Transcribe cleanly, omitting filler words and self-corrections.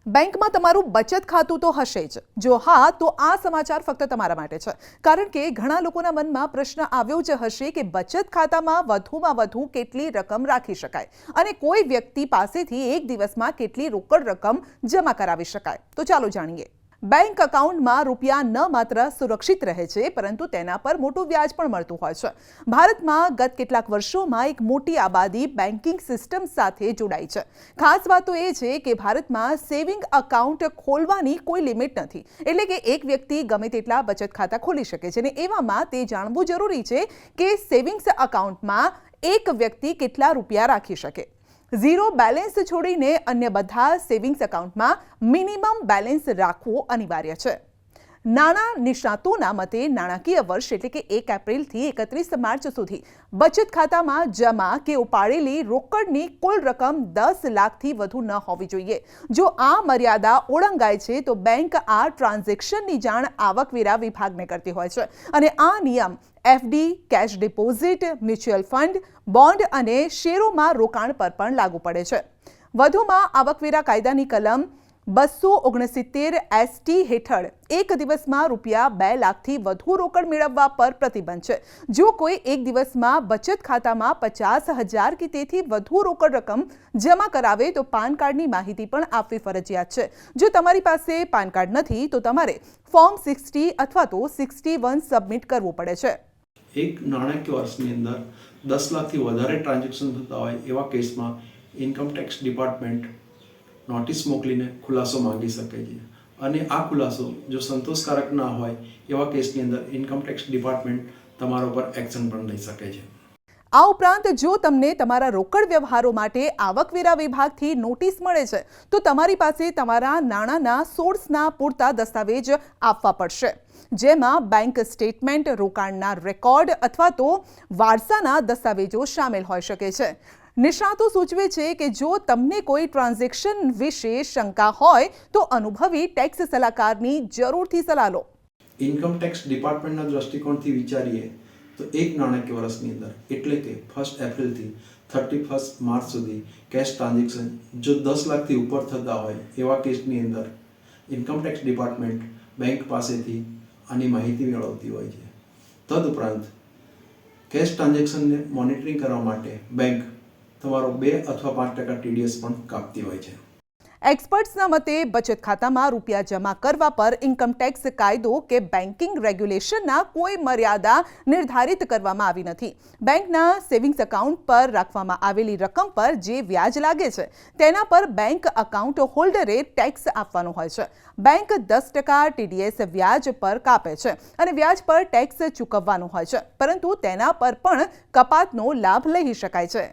બેંકમાં તમારું બચત ખાતું તો હશે જ। જો હા તો આ સમાચાર ફક્ત તમારા માટે છે, કારણ કે ઘણા લોકોના મનમાં પ્રશ્ન આવ્યો જ હશે કે બચત ખાતામાં વધુમાં વધુ કેટલી રકમ રાખી શકાય અને કોઈ વ્યક્તિ પાસેથી એક દિવસમાં કેટલી રોકડ રકમ જમા કરાવી શકાય। તો ચાલો જાણીએ। બેંક એકાઉન્ટમાં રૂપિયા ન માત્ર સુરક્ષિત રહે છે, પરંતુ તેના પર મોટું વ્યાજ પણ મળતું હોય છે। ભારતમાં ગત કેટલાક વર્ષોમાં એક મોટી આબાદી બેન્કિંગ સિસ્ટમ સાથે જોડાઈ છે। ખાસ વાત તો એ છે કે ભારતમાં સેવિંગ એકાઉન્ટ ખોલવાની કોઈ લિમિટ નથી, એટલે કે એક વ્યક્તિ ગમે તેટલા બચત ખાતા ખોલી શકે છે અને એવામાં તે જાણવું જરૂરી છે કે સેવિંગ્સ એકાઉન્ટમાં એક વ્યક્તિ કેટલા રૂપિયા રાખી શકે। ઝીરો બેલેન્સ છોડીને અન્ય બધા સેવિંગ્સ એકાઉન્ટમાં મિનિમમ બેલેન્સ રાખવું અનિવાર્ય છે। નાણાં નિષ્ણાતોના મતે નાણાકીય વર્ષ એટલે કે 1 એપ્રિલથી 31 માર્ચ સુધી બચત ખાતામાં જમા કે ઉપાડેલી રોકડની કુલ રકમ 10 લાખથી વધુ ન હોવી જોઈએ। જો આ મર્યાદા ઓળંગાય છે તો બેંક આ ટ્રાન્ઝેક્શનની જાણ આવકવેરા વિભાગને કરતી હોય છે અને આ નિયમ FD, cache deposit, mutual fund, bond અને શેરોમાં રોકાણ પર પણ લાગુ પડે છે। વધુમાં આવકવેરા કાયદાની કલમ 269 ST હેઠળ એક દિવસમાં રૂપિયા 2 લાખથી વધુ રોકડ મેળવવા પર પ્રતિબંધ છે। જો કોઈ એક દિવસમાં બચત ખાતામાં 50,000 કે તેથી વધુ રોકડ રકમ જમા કરાવે તો પાન કાર્ડની માહિતી પણ આપવી ફરજિયાત છે। જો તમારી પાસે પાન કાર્ડ નથી તો તમારે ફોર્મ 60 અથવા તો 61 સબમિટ કરવું પડે છે। એક નાણાકીય વર્ષની અંદર 10 લાખથી વધારે ટ્રાન્ઝેક્શન થતા હોય એવા કેસમાં ઇન્કમટેક્સ ડિપાર્ટમેન્ટ નોટિસ મોકલીને ખુલાસો માંગી શકે છે અને આ ખુલાસો જો સંતોષકારક ના હોય એવા કેસની અંદર ઇન્કમટેક્સ ડિપાર્ટમેન્ટ તમારા પર એક્શન પણ લઈ શકે છે। આ ઉપરાંત જો તમને તમારા રોકડ વ્યવહારો માટે આવકવેરા વિભાગથી નોટિસ મળે છે તો તમારી પાસે તમારા નાણાંના સોર્સના પૂરતા દસ્તાવેજ આપવા પડશે, જેમાં બેંક સ્ટેટમેન્ટ, રોકાણના રેકોર્ડ અથવા તો વારસાના દસ્તાવેજો સામેલ હોઈ શકે છે। નિષ્ણાતો સૂચવે છે કે જો તમને કોઈ ટ્રાન્ઝેક્શન વિશે શંકા હોય તો અનુભવી ટેક્સ સલાહકારની જરૂરથી સલાહ લો। ઇન્કમટેક્સ ડિપાર્ટમેન્ટના દૃષ્ટિકોણથી વિચારીએ તો એક નાણાકીય વર્ષની અંદર એટલે કે 1 એપ્રિલથી 31 માર્ચ સુધી કેશ ટ્રાન્ઝેક્શન જો 10 લાખથી ઉપર થતા હોય એવા કેસની અંદર ઇન્કમટેક્સ ડિપાર્ટમેન્ટ બેંક પાસેથી આની માહિતી મેળવતી હોય છે। તદુપરાંત કેશ ટ્રાન્ઝેક્શનને મોનિટરિંગ કરવા માટે બેંક તમારો 2 અથવા 5% TDS પણ કાપતી હોય છે। એક્સપર્ટ્સના મતે બચત ખાતામાં રૂપિયા જમા કરવા પર ઇન્કમટેક્સ કાયદો કે બેન્કિંગ રેગ્યુલેશનના કોઈ મર્યાદા નિર્ધારિત કરવામાં આવી નથી। બેંકના સેવિંગ્સ એકાઉન્ટ પર રાખવામાં આવેલી રકમ પર જે વ્યાજ લાગે છે તેના પર બેંક એકાઉન્ટ હોલ્ડરે ટેક્સ આપવાનો હોય છે। બેંક 10% TDS વ્યાજ પર કાપે છે અને વ્યાજ પર ટેક્સ ચૂકવવાનો હોય છે, પરંતુ તેના પર પણ કપાતનો લાભ લઈ શકાય છે।